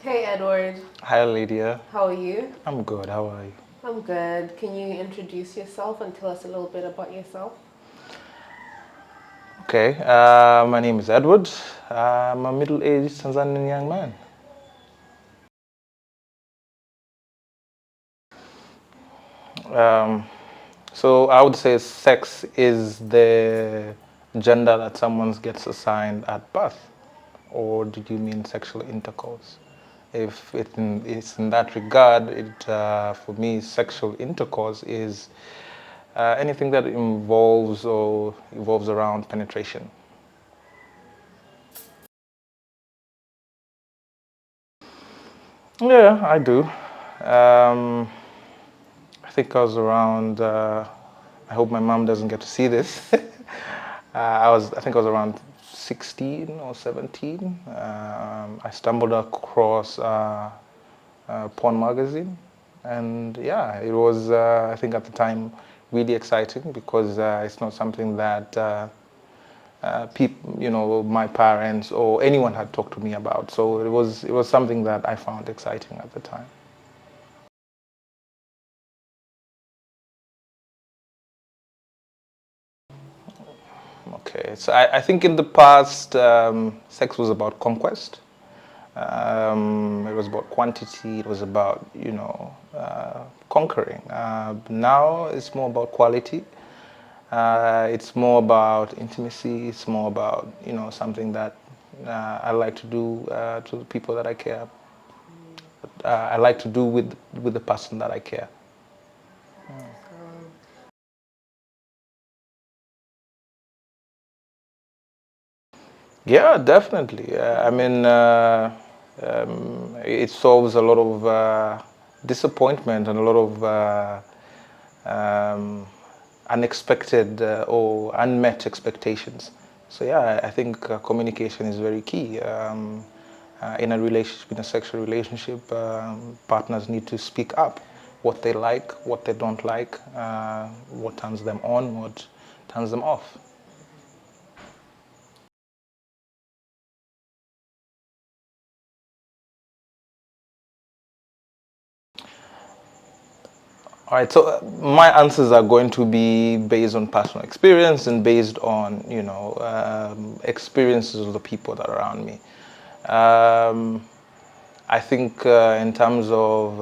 Hey Edward, Hi, Lydia. how are you? I'm good. How are you? I'm good. Can you introduce yourself and tell us a little bit about yourself? Okay. My name is Edward. I'm a middle-aged Tanzanian young man. Um, so I would say sex is the gender that someone gets assigned at birth, or did you mean sexual intercourse? If it's in that regard, for me, sexual intercourse is anything that involves or evolves around penetration. Yeah, I do. Um, I think I was around. I hope my mom doesn't get to see this. I think I was around 16 or 17. I stumbled across a porn magazine, and yeah, it was. I think at the time really exciting because it's not something that people, my parents or anyone had talked to me about. So it was something that I found exciting at the time. Okay, so I think in the past, sex was about conquest. It was about quantity. It was about conquering. Now it's more about quality. It's more about intimacy. It's more about something that I like to do to the people that I care. I like to do with the person that I care. Um, Yeah, definitely. I mean, it solves a lot of disappointment and a lot of um, unexpected or unmet expectations. So yeah, I think communication is very key. In a relationship, in a sexual relationship, partners need to speak up what they like, what they don't like, what turns them on, what turns them off. All right, so my answers are going to be based on personal experience and based on, experiences of the people that are around me. Um, I think in terms of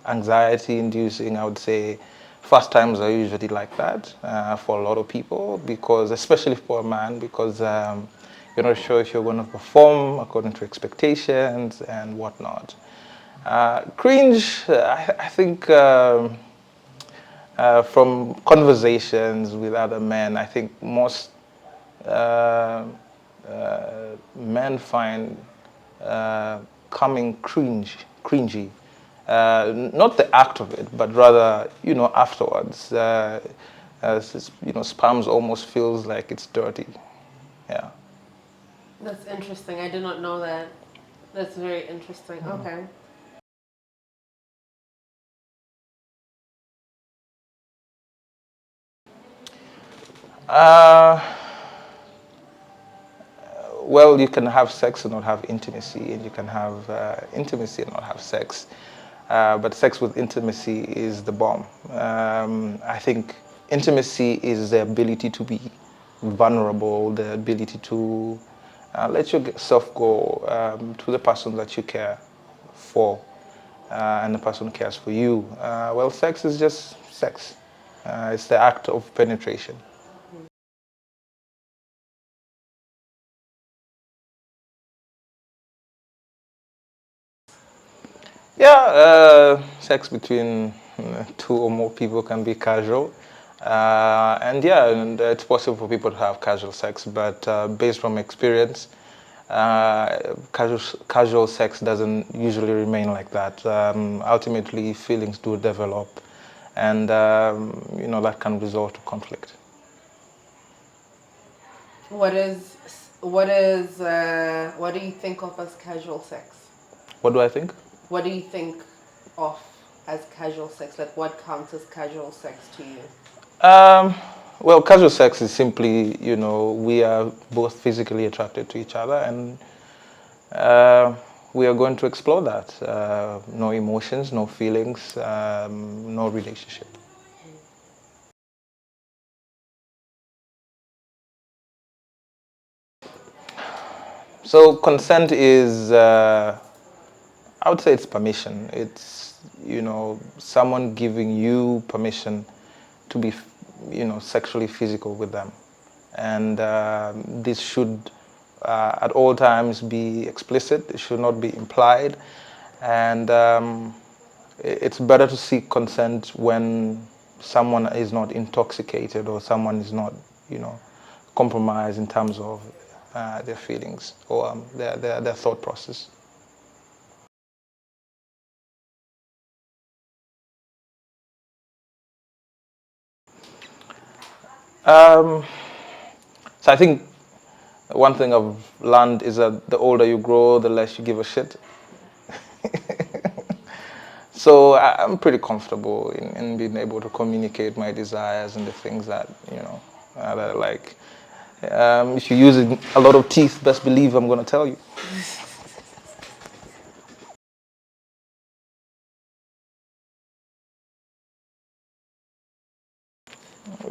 anxiety inducing, I would say first times are usually like that for a lot of people because, especially for a man, because you're not sure if you're going to perform according to expectations and whatnot. Cringe, I think. From conversations with other men, I think most uh, men find coming cringy. Not the act of it, but rather, afterwards. Spams almost feels like it's dirty. Yeah. that's interesting. I did not know that. That's very interesting. Okay. Uh, well, you can have sex and not have intimacy, and you can have intimacy and not have sex. But sex with intimacy is the bomb. I think intimacy is the ability to be vulnerable, the ability to let yourself go to the person that you care for, and the person cares for you. Well, sex is just sex. It's the act of penetration. Yeah, sex between two or more people can be casual. And yeah, and it's possible for people to have casual sex, but based from experience, casual sex doesn't usually remain like that. Ultimately, feelings do develop, and that can result to conflict. What is what do you think of as casual sex? What do I think? What do you think of as casual sex? Like what counts as casual sex to you? Um, well, casual sex is simply, we are both physically attracted to each other, and we are going to explore that. No emotions, no feelings, no relationship. So consent is, I would say it's permission. It's, someone giving you permission to be, sexually physical with them. And this should, at all times, be explicit. It should not be implied. And it's better to seek consent when someone is not intoxicated or someone is not, compromised in terms of their feelings or their thought process. Um, so I think one thing I've learned is that the older you grow, the less you give a shit. So I'm pretty comfortable in being able to communicate my desires and the things that, that I like. If you're using a lot of teeth, best believe I'm going to tell you.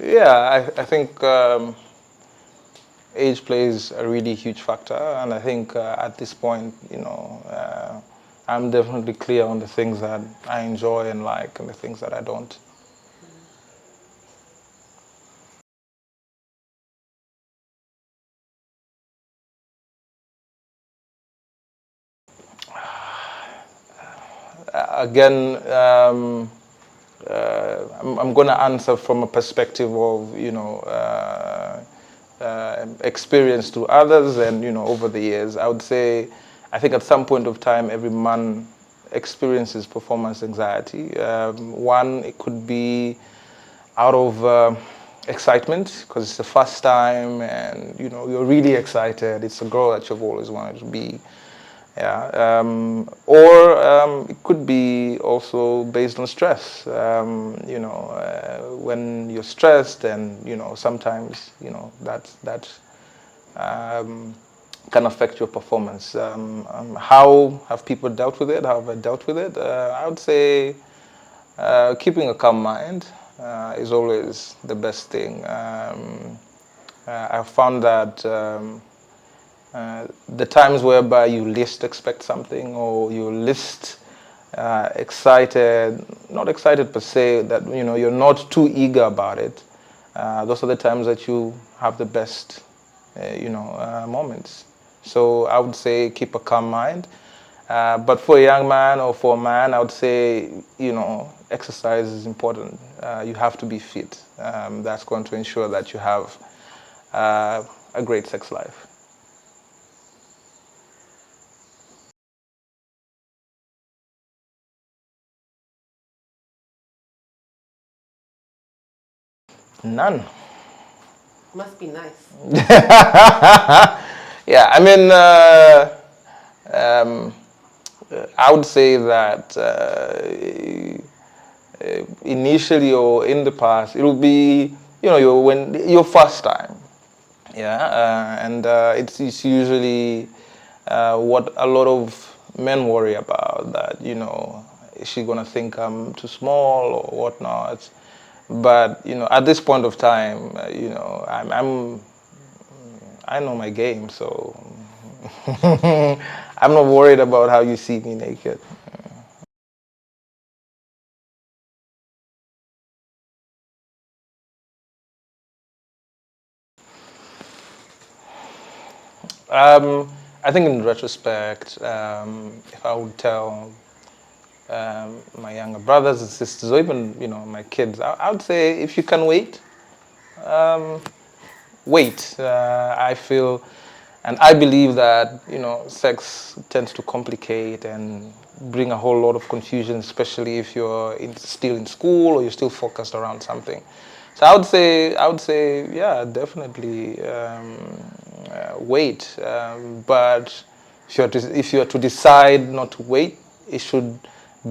Yeah, I think age plays a really huge factor, and I think at this point, I'm definitely clear on the things that I enjoy and like, and the things that I don't. Again, I'm going to answer from a perspective of, experience to others, and over the years, I would say, I think at some point of time, every man experiences performance anxiety. One, it could be out of excitement because it's the first time, and you're really excited. It's a girl that you've always wanted to be. Yeah, or it could be also based on stress. When you're stressed, and sometimes that can affect your performance. How have people dealt with it? How have I dealt with it? I would say keeping a calm mind is always the best thing. I've found that. The times whereby you least expect something, or you least excited, not excited per se, that you're not too eager about it. Those are the times that you have the best, moments. So I would say keep a calm mind. But for a young man or for a man, I would say exercise is important. You have to be fit. That's going to ensure that you have a great sex life. None. Must be nice. Yeah, I mean, um, I would say that initially or in the past, it will be, your first time. Yeah, and it's usually what a lot of men worry about, that, is she gonna think I'm too small or whatnot? But at this point of time, I know my game, so I'm not worried about how you see me naked. I think in retrospect, if I would tell my younger brothers and sisters, or even my kids, I would say if you can wait, wait. I feel, and I believe that sex tends to complicate and bring a whole lot of confusion, especially if you're still in school or you're still focused around something. So I would say, yeah, definitely wait. But if you are to decide not to wait, it should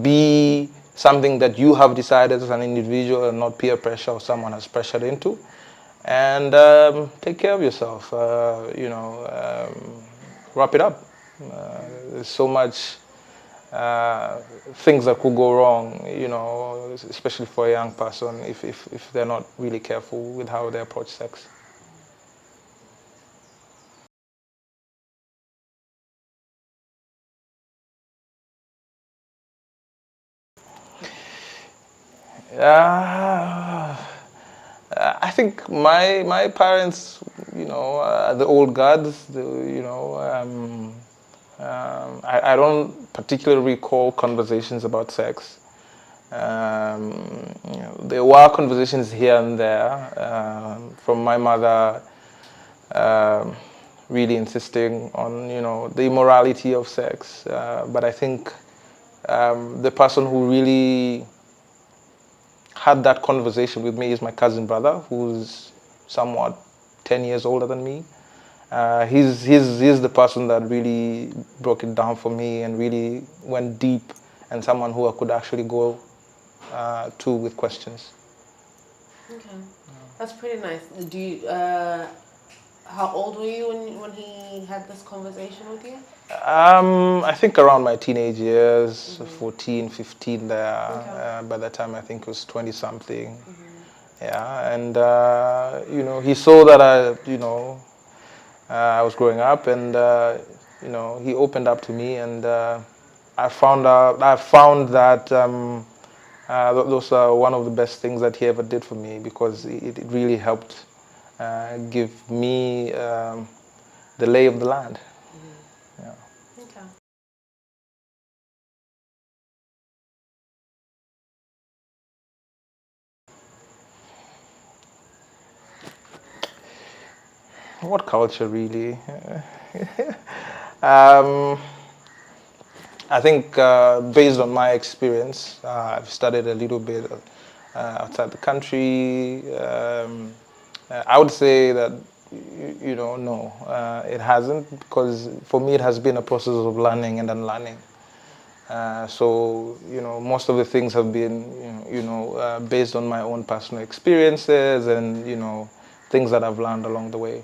be something that you have decided as an individual, and not peer pressure or someone has pressured into. And take care of yourself. Wrap it up. There's so much things that could go wrong, especially for a young person if they're not really careful with how they approach sex. Uh, I think my parents, the old guards, I don't particularly recall conversations about sex. There were conversations here and there from my mother, um, really insisting on the immorality of sex. But I think the person who really had that conversation with me is my cousin brother, who's somewhat 10 years older than me. He's the person that really broke it down for me and really went deep, and someone who I could actually go to with questions. Okay, that's pretty nice. How old were you when he had this conversation with you? I think around my teenage years, 14, 15 there. Okay. By that time, I think it was 20 something. Mm-hmm. Yeah, and he saw that I was growing up, and he opened up to me, and I found that those are one of the best things that he ever did for me, because it really helped give me the lay of the land. Mm-hmm. Yeah. Okay. What culture really? um, I think based on my experience, I've studied a little bit outside the country. I would say that no, it hasn't, because for me it has been a process of learning and unlearning. So most of the things have been based on my own personal experiences and things that I've learned along the way.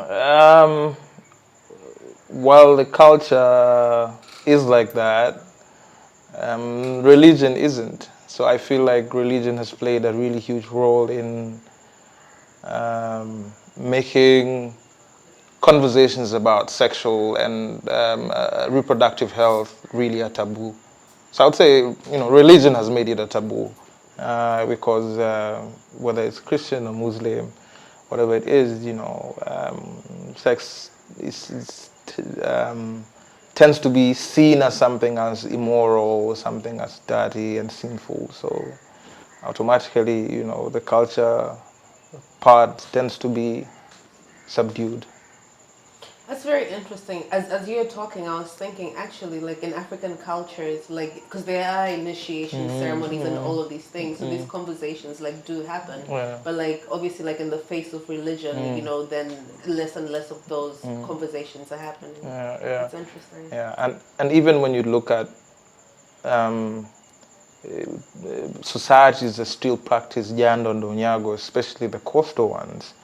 Um, While the culture is like that, religion isn't. So I feel like religion has played a really huge role in making conversations about sexual and reproductive health really a taboo. So I would say, religion has made it a taboo because whether it's Christian or Muslim, whatever it is, sex tends to be seen as something as immoral, something as dirty and sinful. So automatically, the culture part tends to be subdued. That's very interesting. As you're talking, I was thinking actually, like in African cultures, like because there are initiation ceremonies and all of these things, so these conversations like do happen. Yeah. But like obviously, like in the face of religion, then less and less of those conversations are happening. Yeah, yeah, That's interesting. yeah, and even when you look at um, societies that still practice jando and onyago, especially the coastal ones,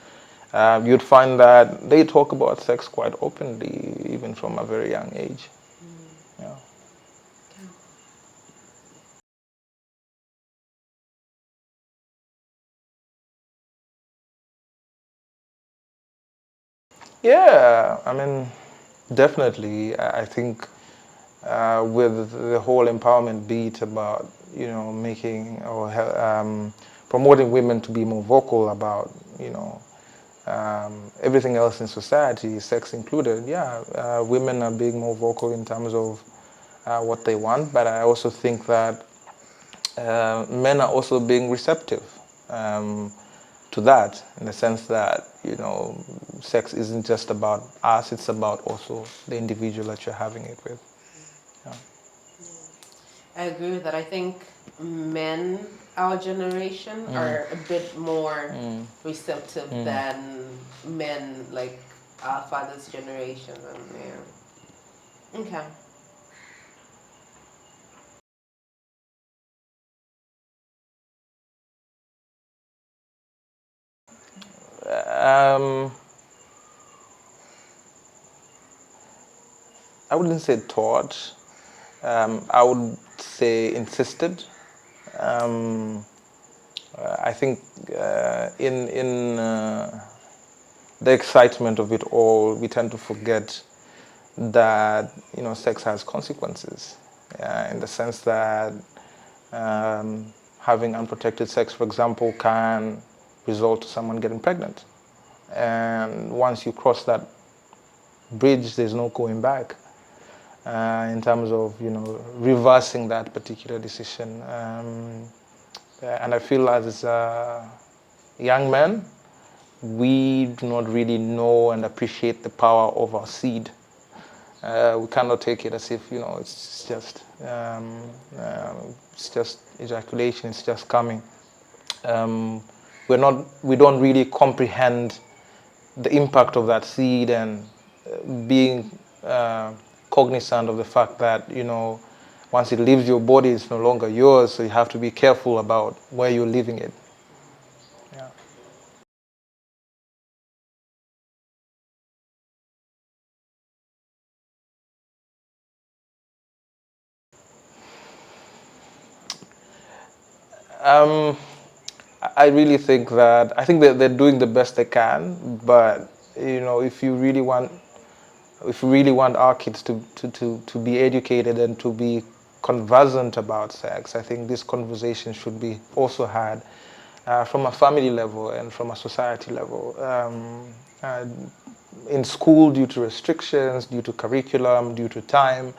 you'd find that they talk about sex quite openly, even from a very young age. Mm. Yeah. Okay. Yeah, I mean, definitely. I think with the whole empowerment beat about making or promoting women to be more vocal about everything else in society, sex included. Yeah, women are being more vocal in terms of what they want, but I also think that men are also being receptive um, to that, in the sense that sex isn't just about us; it's about also the individual that you're having it with. Yeah. I agree with that. I think men, our generation, are a bit more receptive than men like our father's generation. And yeah, okay. I wouldn't say taught. I would say insisted. I think in the excitement of it all, we tend to forget that sex has consequences. In the sense that having unprotected sex, for example, can result to someone getting pregnant. And once you cross that bridge, there's no going back in terms of reversing that particular decision. And I feel as young men, we do not really know and appreciate the power of our seed. We cannot take it as if it's just ejaculation, it's just coming. We don't really comprehend the impact of that seed, and being cognizant of the fact that once it leaves your body, it's no longer yours. So you have to be careful about where you're leaving it. Yeah. I really think that they're doing the best they can, but if you really want our kids to be educated and to be conversant about sex, I think this conversation should be also had from a family level and from a society level. In school, due to restrictions, due to curriculum, due to time,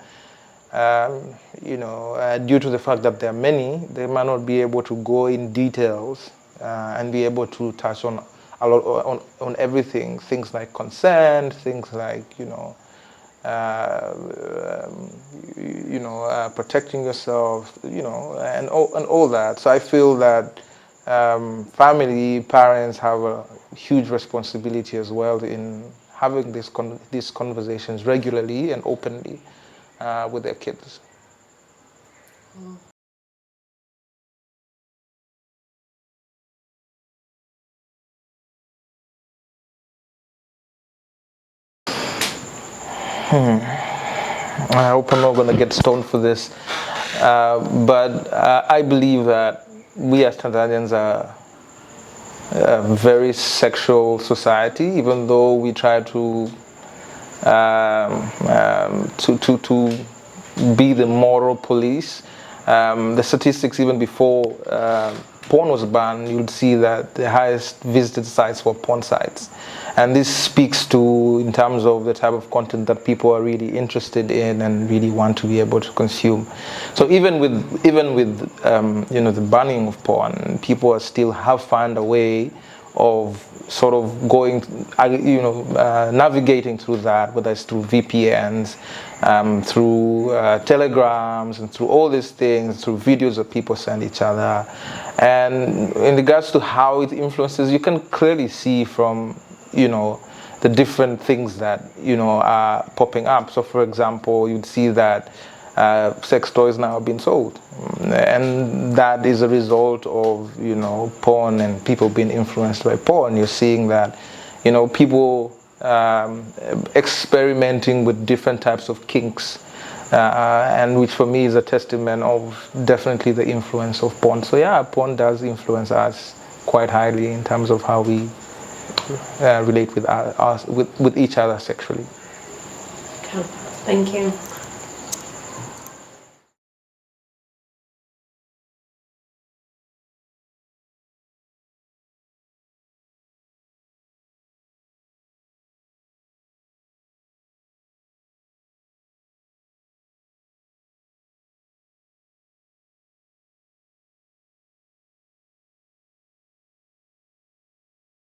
due to the fact that there are many, they might not be able to go in details and be able to touch on a lot on everything. Things like consent, things like protecting yourself, and all that. So I feel that parents have a huge responsibility as well in having these conversations regularly and openly with their kids. I hope I'm not going to get stoned for this, but I believe that we as Tanzanians are a very sexual society, even though we try to be the moral police. The statistics, even before porn was banned, you'd see that the highest visited sites were porn sites. And this speaks to, in terms of the type of content that people are really interested in and really want to be able to consume. So even with the banning of porn, people still have found a way of sort of going, navigating through that, whether it's through VPNs, through telegrams, and through all these things, through videos that people send each other. And in regards to how it influences, you can clearly see from, the different things that, are popping up. So for example, you'd see that sex toys now are being sold, and that is a result of porn and people being influenced by porn. You're seeing that people experimenting with different types of kinks, and which for me is a testament of definitely the influence of porn. So yeah, porn does influence us quite highly in terms of how we relate with each other sexually. Okay. Thank you.